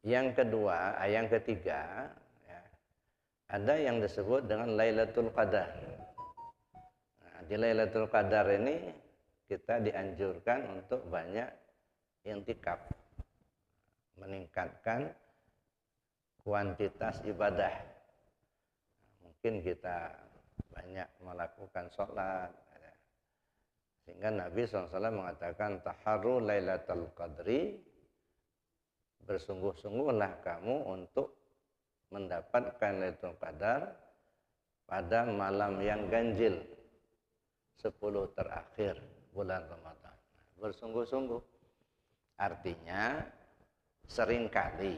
Yang kedua, yang ketiga, ya, ada yang disebut dengan Lailatul Qadar. Nah, di Lailatul Qadar ini kita dianjurkan untuk banyak i'tikaf, meningkatkan kuantitas ibadah. Mungkin kita banyak melakukan sholat, sehingga Nabi SAW mengatakan taharru Lailatul Qadri, bersungguh-sungguhlah kamu untuk mendapatkan Lailatul Qadar pada malam yang ganjil 10 terakhir bulan Ramadan. Bersungguh-sungguh artinya seringkali.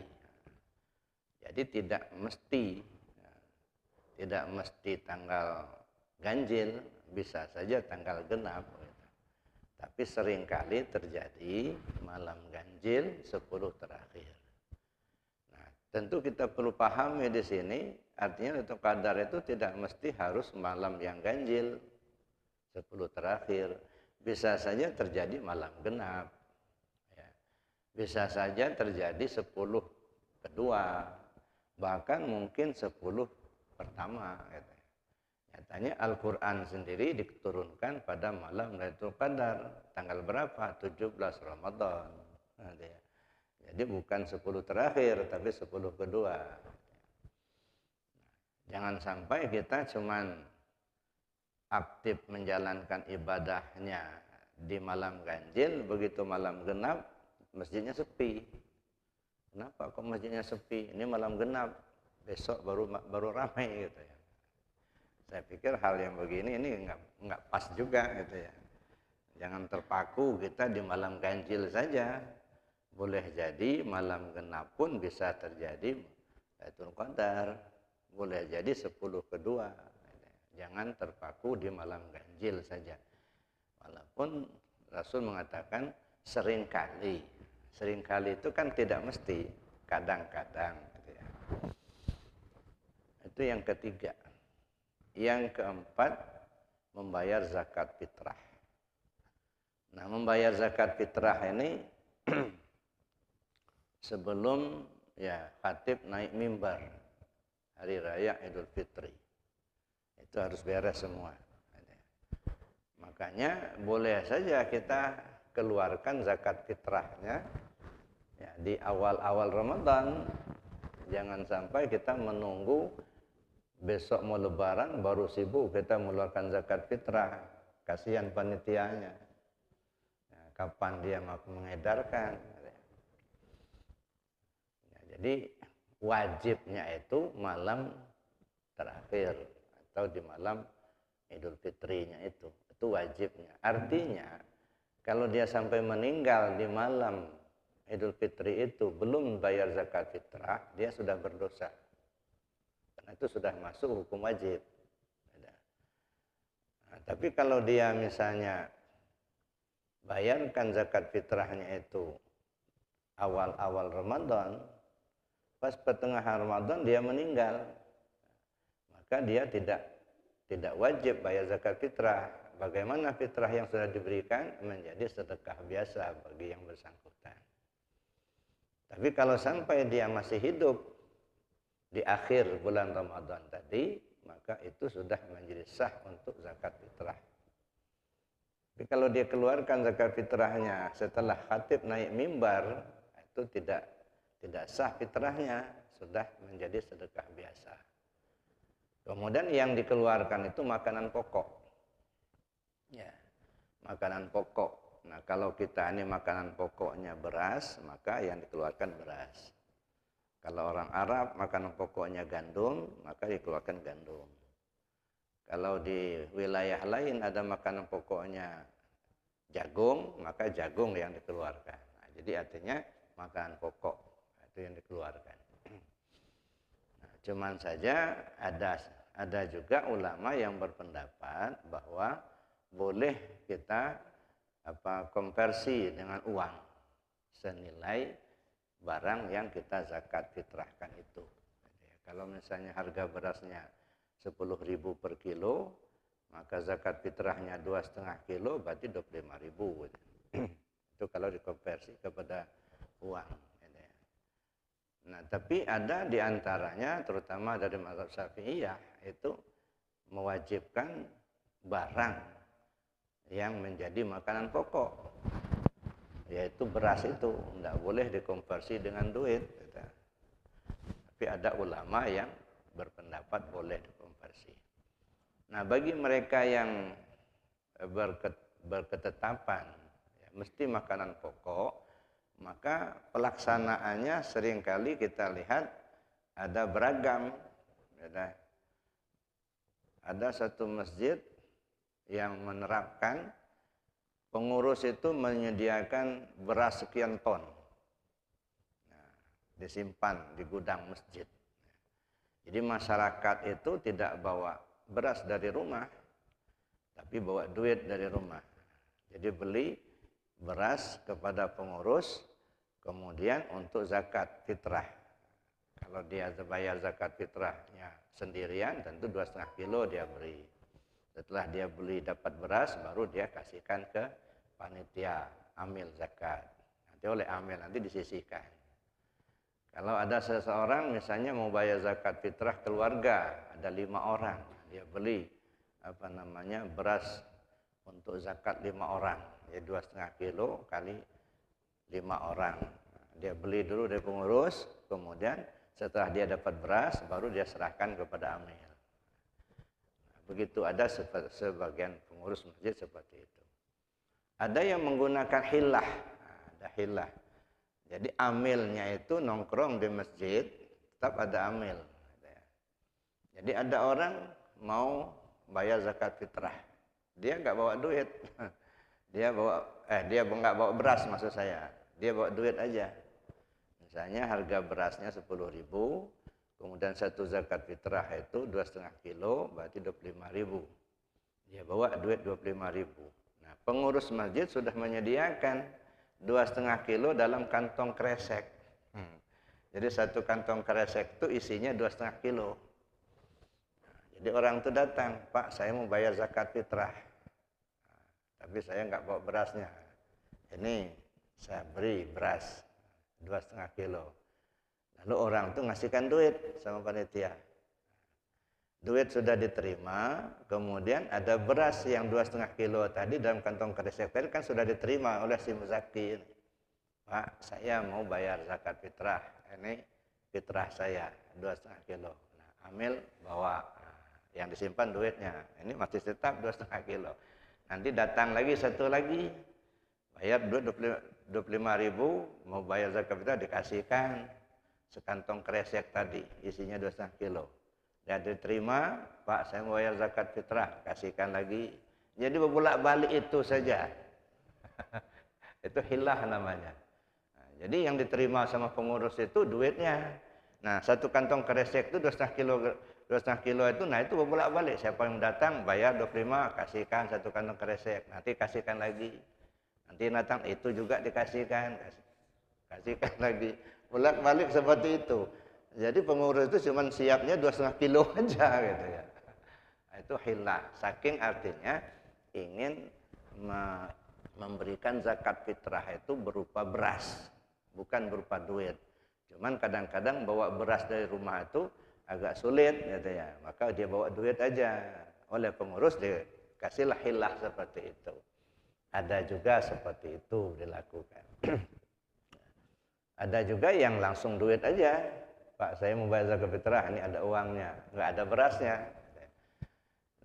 Jadi tidak mesti tanggal ganjil, bisa saja tanggal genap. Tapi seringkali terjadi malam ganjil 10 terakhir. Nah, tentu kita perlu pahami di sini, artinya Lailatul Qadar itu tidak mesti harus malam yang ganjil 10 terakhir. Bisa saja terjadi malam genap. Ya. Bisa saja terjadi 10 kedua. Bahkan mungkin 10 pertama. Gitu. Nyatanya Al-Quran sendiri diturunkan pada malam Lailatul Qadar. Tanggal berapa? 17 Ramadan. Jadi bukan 10 terakhir, tapi 10 kedua. Jangan sampai kita cuman aktif menjalankan ibadahnya di malam ganjil, begitu malam genap, masjidnya sepi. Kenapa kok masjidnya sepi? Ini malam genap, besok baru ramai gitu ya. Saya pikir hal yang begini ini nggak pas juga gitu ya. Jangan terpaku kita di malam ganjil saja. Boleh jadi malam genap pun bisa terjadi Lailatul Qadar. Boleh jadi 10 kedua. Jangan terpaku di malam ganjil saja. Walaupun Rasul mengatakan seringkali. Seringkali itu kan tidak mesti, kadang-kadang. Gitu ya. Itu yang ketiga. Yang keempat, membayar zakat fitrah. Nah, membayar zakat fitrah ini sebelum ya khatib naik mimbar hari raya Idul Fitri. Itu harus beres semua. Makanya boleh saja kita keluarkan zakat fitrahnya ya, di awal-awal Ramadan. Jangan sampai kita menunggu besok mau lebaran baru sibuk kita mengeluarkan zakat fitrah. Kasihan panitianya. Ya, kapan dia mau mengedarkan. Ya, jadi wajibnya itu malam terakhir atau di malam Idul Fitrinya itu wajibnya. Artinya kalau dia sampai meninggal di malam Idul Fitri itu belum bayar zakat fitrah, dia sudah berdosa. Karena itu sudah masuk hukum wajib. Nah, tapi kalau dia misalnya bayarkan zakat fitrahnya itu awal-awal Ramadan, pas pertengahan Ramadan dia meninggal, maka dia tidak wajib bayar zakat fitrah. Bagaimana fitrah yang sudah diberikan menjadi sedekah biasa bagi yang bersangkutan. Tapi kalau sampai dia masih hidup di akhir bulan Ramadan tadi, maka itu sudah menjadi sah untuk zakat fitrah. Tapi kalau dia keluarkan zakat fitrahnya setelah khatib naik mimbar, itu tidak sah fitrahnya, sudah menjadi sedekah biasa. Kemudian yang dikeluarkan itu makanan pokok. Ya, makanan pokok. Nah, kalau kita ini makanan pokoknya beras, maka yang dikeluarkan beras. Kalau orang Arab makanan pokoknya gandum, maka dikeluarkan gandum. Kalau di wilayah lain ada makanan pokoknya jagung, maka jagung yang dikeluarkan. Nah, jadi artinya makanan pokok itu yang dikeluarkan. Nah, cuman saja ada juga ulama yang berpendapat bahwa boleh kita konversi dengan uang senilai barang yang kita zakat fitrahkan itu. Jadi, kalau misalnya harga berasnya 10.000 per kilo, maka zakat fitrahnya 2,5 kilo berarti 25.000. Itu kalau dikonversi kepada uang. Nah, tapi ada di antaranya, terutama dari mazhab Syafi'iyah, itu mewajibkan barang yang menjadi makanan pokok, yaitu beras itu tidak boleh dikonversi dengan duit. Gitu. Tapi ada ulama yang berpendapat boleh dikonversi. Nah, bagi mereka yang berketetapan ya, mesti makanan pokok, maka pelaksanaannya seringkali kita lihat ada beragam. Ada satu masjid yang menerapkan pengurus itu menyediakan beras sekian ton. Nah, disimpan di gudang masjid. Jadi masyarakat itu tidak bawa beras dari rumah, tapi bawa duit dari rumah. Jadi beli beras kepada pengurus, kemudian untuk zakat fitrah. Kalau dia bayar zakat fitrahnya sendirian, tentu 2,5 kilo dia beri. Setelah dia beli dapat beras, baru dia kasihkan ke panitia amil zakat. Nanti oleh amil nanti disisihkan. Kalau ada seseorang misalnya mau bayar zakat fitrah keluarga, ada 5 orang, dia beli beras untuk zakat 5 orang, ya 2,5 kilo kali 5 orang. Dia beli dulu dari pengurus, kemudian setelah dia dapat beras, baru dia serahkan kepada amil. Begitu ada sebagian pengurus masjid seperti itu. Ada yang menggunakan hilah, ada hilah. Jadi amilnya itu nongkrong di masjid, tetap ada amil. Jadi ada orang mau bayar zakat fitrah, dia nggak bawa duit, dia nggak bawa beras maksud saya, dia bawa duit aja. Misalnya harga berasnya 10.000, kemudian satu zakat fitrah itu 2,5 kilo, berarti 25.000. Dia bawa duit 25.000. Nah, pengurus masjid sudah menyediakan 2,5 kilo dalam kantong kresek. Jadi satu kantong kresek itu isinya 2,5 kilo. Nah, jadi orang itu datang, Pak, saya mau bayar zakat fitrah, tapi saya nggak bawa berasnya. Ini saya beri beras 2,5 kilo. Lalu orang itu ngasihkan duit sama panitia. Duit sudah diterima, kemudian ada beras yang 2,5 kilo tadi dalam kantong kresek tadi kan sudah diterima oleh si muzaki. Pak, saya mau bayar zakat fitrah. Ini fitrah saya 2,5 kilo. Nah, amil bawa. Yang disimpan duitnya. Ini masih tetap 2,5 kilo. Nanti datang lagi satu lagi. Bayar duit 25.000, mau bayar zakat fitrah dikasihkan sekantong kresek tadi, isinya 2,5 kilo. Dan diterima, Pak, saya mau bayar zakat fitrah, kasihkan lagi. Jadi berbolak-balik itu saja. Itu hilah namanya. Nah, jadi yang diterima sama pengurus itu duitnya. Nah, satu kantong kresek itu 2,5 kilo, 2,5 kilo itu, nah itu berbolak-balik. Siapa yang datang bayar 25, kasihkan satu kantong kresek, nanti kasihkan lagi. Nanti datang itu juga dikasihkan, kasihkan lagi. Bolak-balik seperti itu. Jadi pengurus itu cuma siapnya 2,5 kilo aja gitu ya. Itu hilah. Saking artinya ingin memberikan zakat fitrah itu berupa beras, bukan berupa duit. Cuman kadang-kadang bawa beras dari rumah itu agak sulit gitu ya. Maka dia bawa duit aja. Oleh pengurus dikasihlah hilah seperti itu. Ada juga seperti itu dilakukan. Ada juga yang langsung duit aja. Pak, saya mau bayar zakat fitrah, ini ada uangnya, nggak ada berasnya.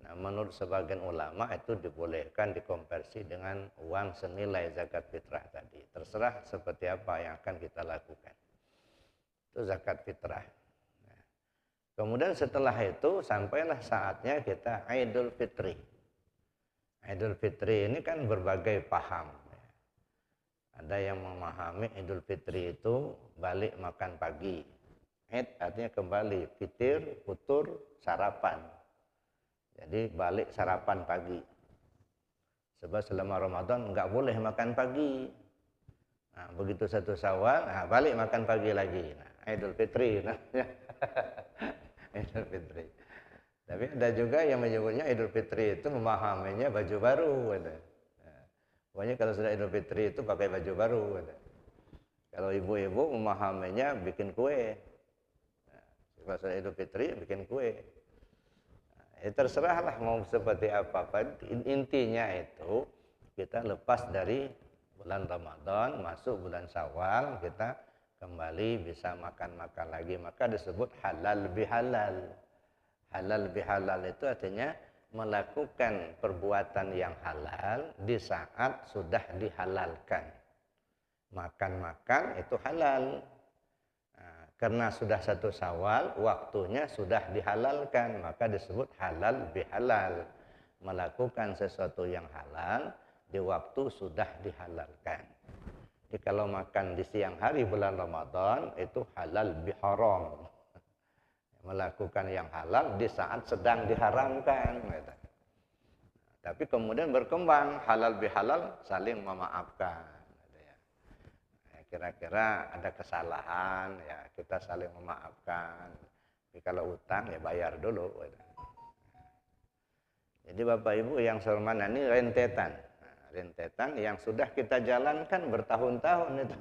Nah, menurut sebagian ulama itu dibolehkan dikonversi dengan uang senilai zakat fitrah tadi. Terserah seperti apa yang akan kita lakukan. Itu zakat fitrah. Nah, kemudian setelah itu sampailah saatnya kita Idul Fitri. Idul Fitri ini kan berbagai paham. Ada yang memahami Idul Fitri itu balik makan pagi. Id artinya kembali, fitir, futur, sarapan. Jadi balik sarapan pagi. Sebab selama Ramadan nggak boleh makan pagi. Nah, begitu satu Syawal, nah balik makan pagi lagi. Nah, Idul Fitri namanya. Idul Fitri. Tapi ada juga yang menyebutnya Idul Fitri itu memahaminya baju baru. Gitu. Nah, pokoknya kalau sudah Idul Fitri itu pakai baju baru. Gitu. Kalau ibu-ibu memahaminya bikin kue. Kalau sudah Idul Fitri bikin kue. Terserahlah mau seperti apa. Intinya itu kita lepas dari bulan Ramadan, masuk bulan Syawal, kita kembali bisa makan-makan lagi. Maka disebut halal bihalal. Halal bihalal itu artinya melakukan perbuatan yang halal di saat sudah dihalalkan. Makan-makan itu halal. Nah, karena sudah 1 Syawal, waktunya sudah dihalalkan, maka disebut halal bihalal. Melakukan sesuatu yang halal di waktu sudah dihalalkan. Jadi kalau makan di siang hari bulan Ramadan itu halal biharam. Melakukan yang halal di saat sedang diharamkan. Tapi kemudian berkembang halal bihalal saling memaafkan. Kira-kira ada kesalahan ya kita saling memaafkan. Tapi kalau utang ya bayar dulu. Jadi Bapak Ibu yang saya hormati, ini rentetan. Rentetan yang sudah kita jalankan bertahun-tahun itu.